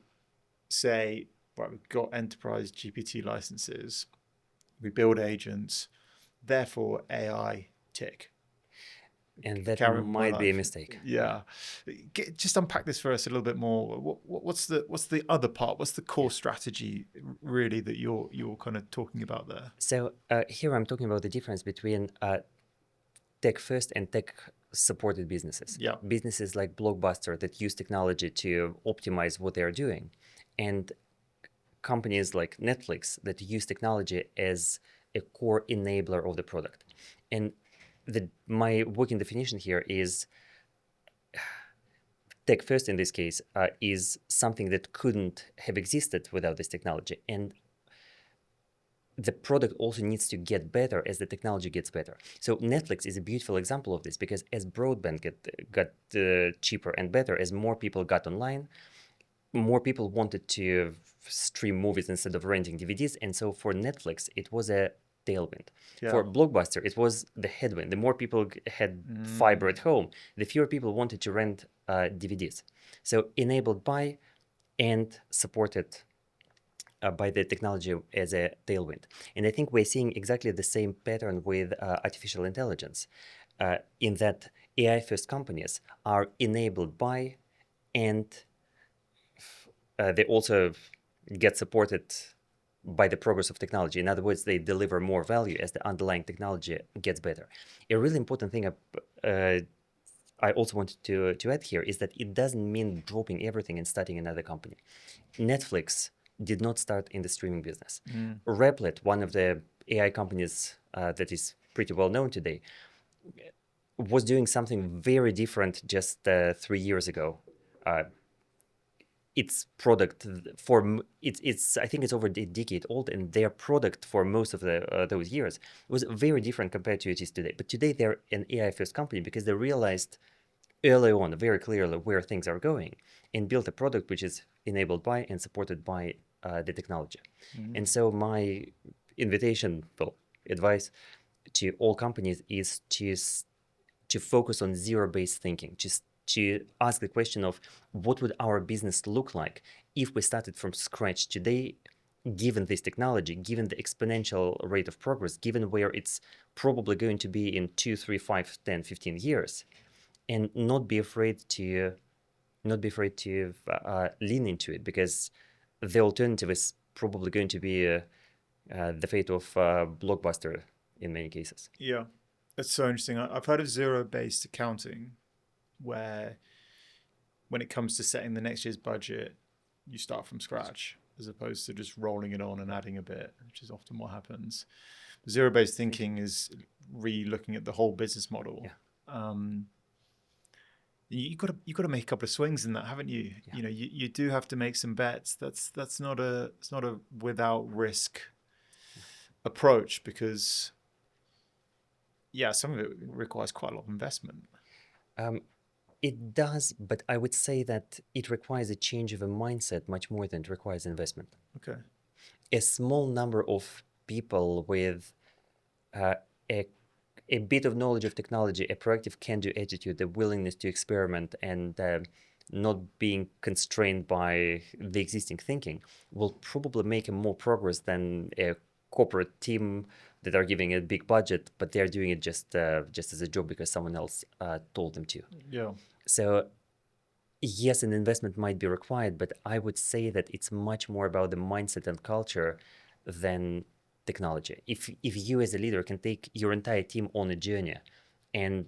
say, right, we've got enterprise GPT licenses, we build agents, therefore AI tick. And that might be a mistake. Yeah. Just unpack this for us a little bit more. What's the other part? What's the core strategy really that you're kind of talking about there? So here I'm talking about the difference between tech first and tech supported businesses. Businesses like Blockbuster that use technology to optimize what they're doing, and companies like Netflix that use technology as a core enabler of the product. And my working definition here is tech first in this case is something that couldn't have existed without this technology. And the product also needs to get better as the technology gets better. So Netflix is a beautiful example of this, because as broadband got cheaper and better, as more people got online, more people wanted to stream movies instead of renting DVDs. And so for Netflix, it was a tailwind. For Blockbuster, it was the headwind. The more people had fiber at home, the fewer people wanted to rent DVDs. So enabled by and supported by the technology as a tailwind. And I think we're seeing exactly the same pattern with artificial intelligence, in that AI-first companies are enabled by, and they also get supported by the progress of technology. In other words, they deliver more value as the underlying technology gets better. A really important thing I also wanted to add here is that it doesn't mean dropping everything and starting another company. Netflix did not start in the streaming business. Replit, one of the AI companies that is pretty well known today, was doing something very different just 3 years ago. Its product it's I think it's over a decade old, and their product for most of those years was very different compared to it is today. But today they're an AI first company because they realized early on very clearly where things are going and built a product which is enabled by and supported by the technology. And so my invitation, advice to all companies is to focus on zero-based thinking, just to ask the question of what would our business look like if we started from scratch today, given this technology, given the exponential rate of progress, given where it's probably going to be in 2, 3, 5, 10, 15 years, and not be afraid to lean into it, because the alternative is probably going to be the fate of Blockbuster in many cases. Yeah, it's so interesting. I've heard of zero-based accounting, where when it comes to setting the next year's budget, you start from scratch as opposed to just rolling it on and adding a bit, which is often what happens. Zero-based thinking is re-looking at the whole business model. Yeah. You got to make a couple of swings in that, haven't you? Yeah. You know, you do have to make some bets. It's not a without risk approach, because some of it requires quite a lot of investment. It does, but I would say that it requires a change of a mindset much more than it requires investment. Okay. A small number of people with a bit of knowledge of technology, a proactive can-do attitude, the willingness to experiment, and not being constrained by the existing thinking will probably make more progress than a corporate team that are giving a big budget, but they're doing it just as a job because someone else told them to. Yeah. So yes, an investment might be required, but I would say that it's much more about the mindset and culture than technology. If you as a leader can take your entire team on a journey and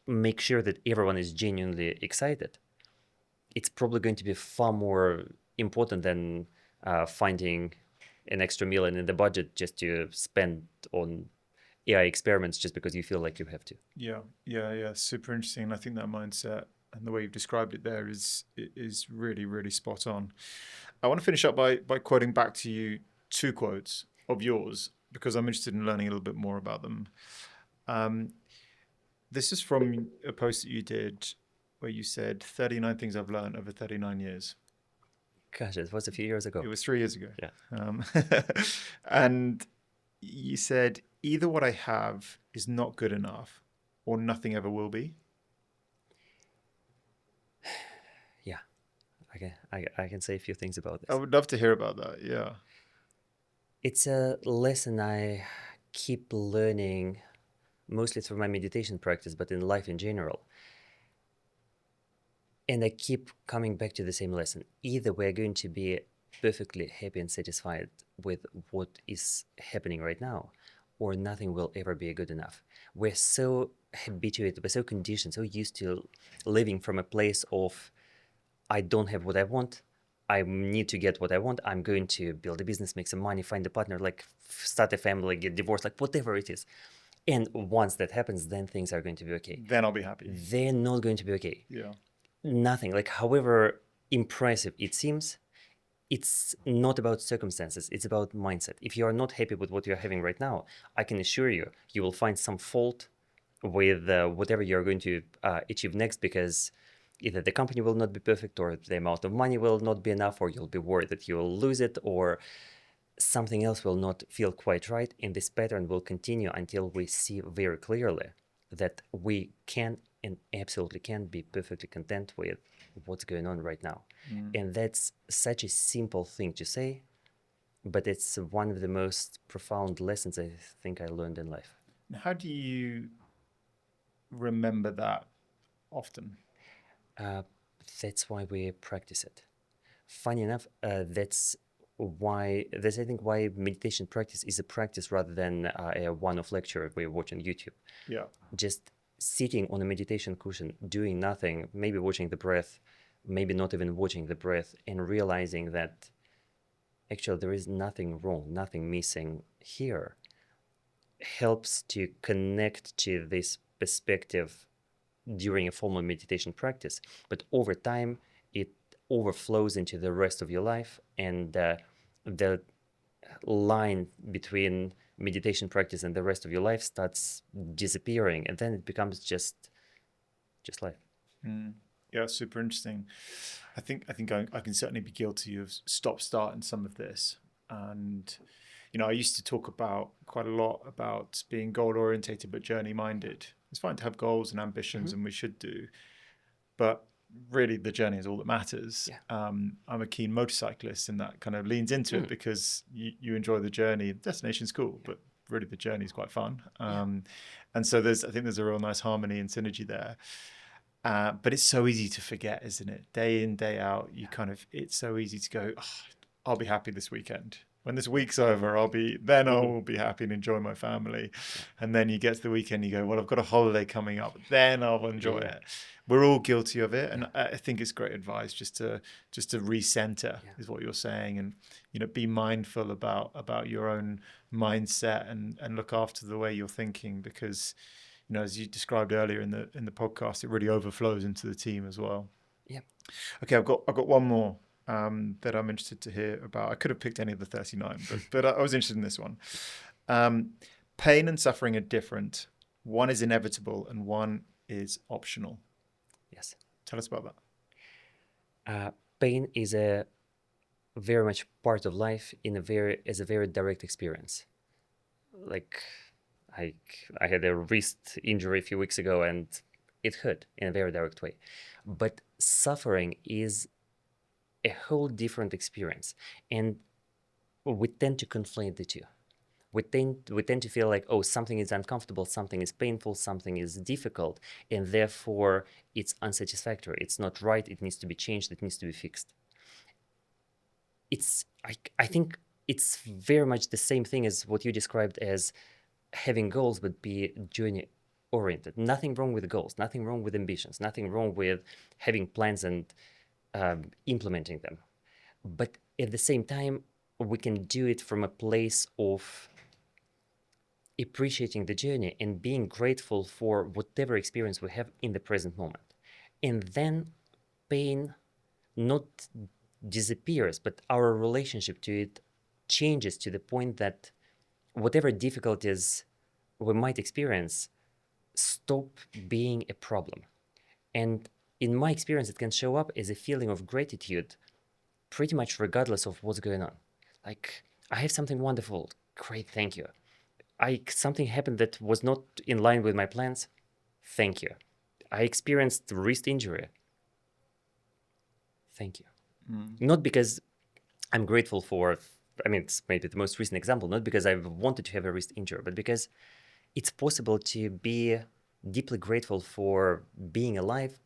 make sure that everyone is genuinely excited, it's probably going to be far more important than finding an extra million in the budget just to spend on AI experiments just because you feel like you have to. Yeah. Super interesting. And I think that mindset and the way you've described it there is really, really spot on. I want to finish up by quoting back to you two quotes of yours, because I'm interested in learning a little bit more about them. This is from a post that you did where you said 39 things I've learned over 39 years. Gosh, it was a few years ago. It was 3 years ago. Yeah. And you said, either what I have is not good enough or nothing ever will be. Yeah, I can say a few things about this. I would love to hear about that. Yeah. It's a lesson I keep learning mostly through my meditation practice, but in life in general. And I keep coming back to the same lesson. Either we're going to be perfectly happy and satisfied with what is happening right now, or nothing will ever be good enough. We're so habituated, we're so conditioned, so used to living from a place of, I don't have what I want, I need to get what I want, I'm going to build a business, make some money, find a partner, like start a family, get divorced, like whatever it is. And once that happens, then things are going to be okay. Then I'll be happy. They're not going to be okay. Yeah. Nothing, like however impressive it seems, it's not about circumstances, it's about mindset. If you are not happy with what you're having right now, I can assure you, you will find some fault with whatever you're going to achieve next, because either the company will not be perfect, or the amount of money will not be enough, or you'll be worried that you will lose it, or something else will not feel quite right. And this pattern will continue until we see very clearly that we can and absolutely can be perfectly content with what's going on right now. And that's such a simple thing to say, but it's one of the most profound lessons I think I learned in life. How do you remember that often? That's why we practice it. Funny enough, that's I think why meditation practice is a practice rather than a one-off lecture we watch on YouTube. Yeah. Just sitting on a meditation cushion, doing nothing, maybe watching the breath, maybe not even watching the breath, and realizing that actually there is nothing wrong, nothing missing here, helps to connect to this perspective during a formal meditation practice. But over time, it overflows into the rest of your life, and the line between meditation practice and the rest of your life starts disappearing, and then it becomes just life. Yeah, super interesting. I think I can certainly be guilty of stop-start in some of this. And I used to talk about quite a lot about being goal-orientated but journey-minded. It's fine to have goals and ambitions, and we should do, but really the journey is all that matters. Yeah. I'm a keen motorcyclist, and that kind of leans into it, because you enjoy the journey. The destination's cool, but really the journey is quite fun. And so I think there's a real nice harmony and synergy there. But it's so easy to forget, isn't it? Day in, day out, it's so easy to go, I'll be happy this weekend. When this week's over, I will be happy and enjoy my family. And then you get to the weekend, you go, well, I've got a holiday coming up, then I'll enjoy it. We're all guilty of it. And I think it's great advice just to recenter is what you're saying. And, be mindful about your own mindset and look after the way you're thinking, because, as you described earlier in the podcast, it really overflows into the team as well. Yeah. Okay, I've got one more that I'm interested to hear about. I could have picked any of the 39, but I was interested in this one. Pain and suffering are different. One is inevitable and one is optional. Yes. Tell us about that. Pain is a very much part of life as a very direct experience. Like I had a wrist injury a few weeks ago and it hurt in a very direct way. But suffering is a whole different experience, and we tend to conflate the two. We tend to feel like, oh, something is uncomfortable, something is painful, something is difficult, and therefore it's unsatisfactory. It's not right. It needs to be changed. It needs to be fixed. I think it's very much the same thing as what you described as having goals, but be journey oriented. Nothing wrong with goals. Nothing wrong with ambitions. Nothing wrong with having plans and implementing them. But at the same time, we can do it from a place of appreciating the journey and being grateful for whatever experience we have in the present moment. And then pain not disappears, but our relationship to it changes to the point that whatever difficulties we might experience stop being a problem. And in my experience, it can show up as a feeling of gratitude pretty much regardless of what's going on. Like, I have something wonderful. Great, thank you. Something happened that was not in line with my plans. Thank you. I experienced wrist injury. Thank you. Not because I'm grateful for, it's maybe the most recent example, not because I wanted to have a wrist injury, but because it's possible to be deeply grateful for being alive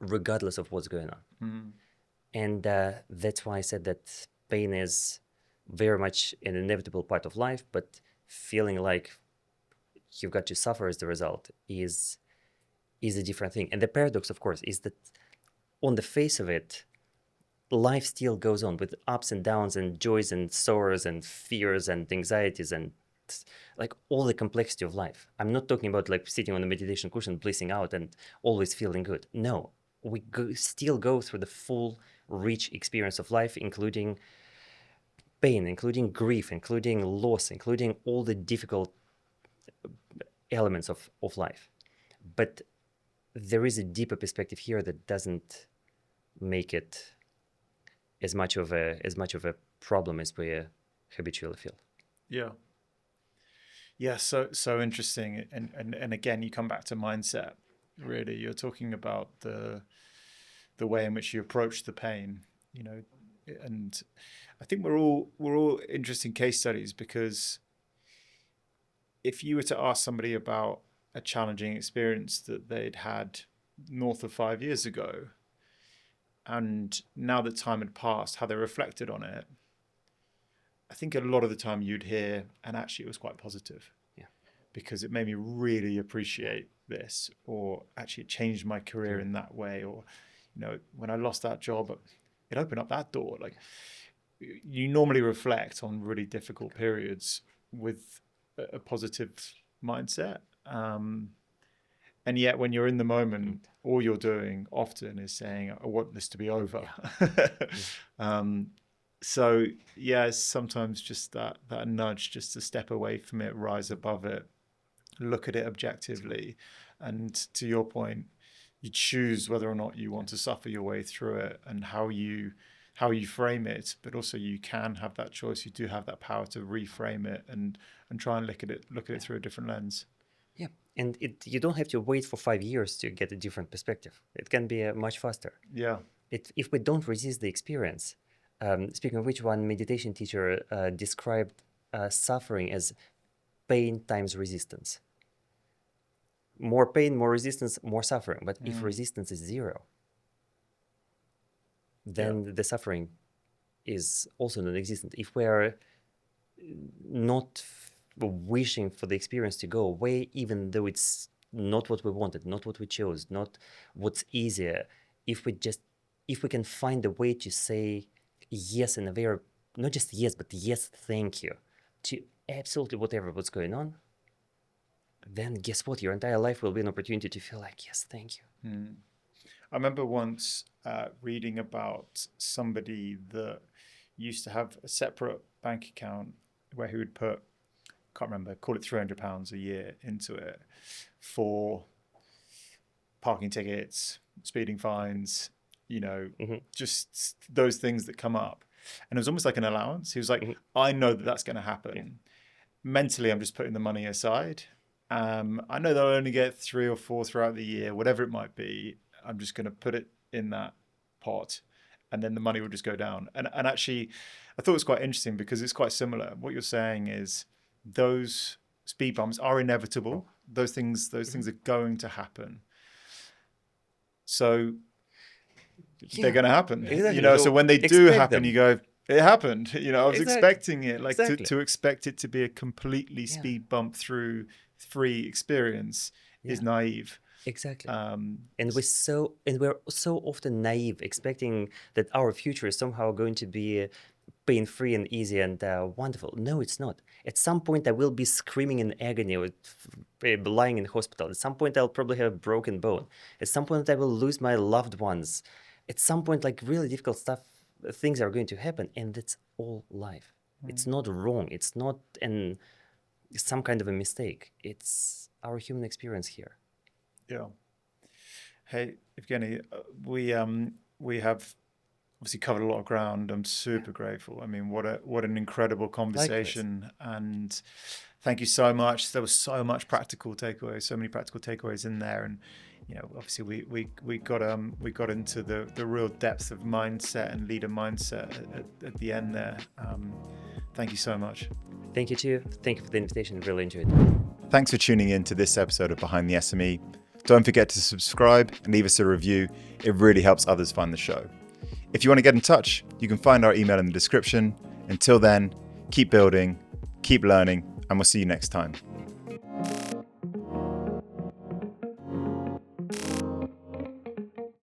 regardless of what's going on. And that's why I said that pain is very much an inevitable part of life, but feeling like you've got to suffer as the result is a different thing. And the paradox, of course, is that on the face of it, life still goes on with ups and downs and joys and sorrows and fears and anxieties and like all the complexity of life. I'm not talking about like sitting on a meditation cushion, blissing out and always feeling good. No, we still go through the full, rich experience of life, including pain, including grief, including loss, including all the difficult elements of life. But there is a deeper perspective here that doesn't make it as much of a problem as we habitually feel. Yeah. Yeah, so interesting. And again, you come back to mindset. Really, you're talking about the way in which you approach the pain, and I think we're all interesting case studies, because if you were to ask somebody about a challenging experience that they'd had north of 5 years ago, and now that time had passed, how they reflected on it, I think a lot of the time you'd hear, and actually it was quite positive. Yeah. Because it made me really appreciate this, or actually it changed my career in that way, or, when I lost that job, it opened up that door. Like, you normally reflect on really difficult periods with a positive mindset. And yet when you're in the moment, all you're doing often is saying, I want this to be over. So yeah, it's sometimes just that nudge, just to step away from it, rise above it, look at it objectively. And to your point, you choose whether or not you want to suffer your way through it, and how you frame it. But also you can have that choice. You do have that power to reframe it and try and look at it through a different lens. Yeah, and you don't have to wait for 5 years to get a different perspective. It can be much faster. Yeah. If we don't resist the experience, speaking of which, one meditation teacher described suffering as pain times resistance. More pain, more resistance, more suffering. But if resistance is zero, then the suffering is also non-existent. If we're not wishing for the experience to go away, even though it's not what we wanted, not what we chose, not what's easier, if we can find a way to say yes in a very, not just yes, but yes, thank you to absolutely what's going on, then guess what? Your entire life will be an opportunity to feel like, yes, thank you. I remember once reading about somebody that used to have a separate bank account where he would put, can't remember, call it £300 a year into it for parking tickets, speeding fines, just those things that come up. And it was almost like an allowance. He was like, I know that that's going to happen. Mentally, I'm just putting the money aside. I know that I'll only get 3 or 4 throughout the year, whatever it might be. I'm just going to put it in that pot, and then the money will just go down. And actually, I thought it was quite interesting because it's quite similar. What you're saying is those speed bumps are inevitable. Those things are going to happen. So they're going to happen. Exactly. So when they do happen, them. You go, it happened. I was Exactly. expecting it. Like Exactly. to expect it to be a completely speed bump through free experience is naive. Exactly. And we're so often naive, expecting that our future is somehow going to be pain-free and easy and wonderful. No, it's not. At some point, I will be screaming in agony or lying in hospital. At some point, I'll probably have a broken bone. At some point, I will lose my loved ones. At some point, like really difficult things are going to happen, and that's all life. It's not wrong. It's not some kind of a mistake. It's our human experience here. Yeah. Hey, Evgeny, we have obviously covered a lot of ground. I'm super grateful. I mean, what an incredible conversation. Likewise. And thank you so much. There was so much practical takeaways, so many practical takeaways in there. And obviously we got into the real depth of mindset and leader mindset at the end there. Thank you so much. Thank you too. Thank you for the invitation. Really enjoyed it. Thanks for tuning in to this episode of Behind the SME. Don't forget to subscribe and leave us a review. It really helps others find the show. If you want to get in touch, you can find our email in the description. Until then, keep building, keep learning, and we'll see you next time.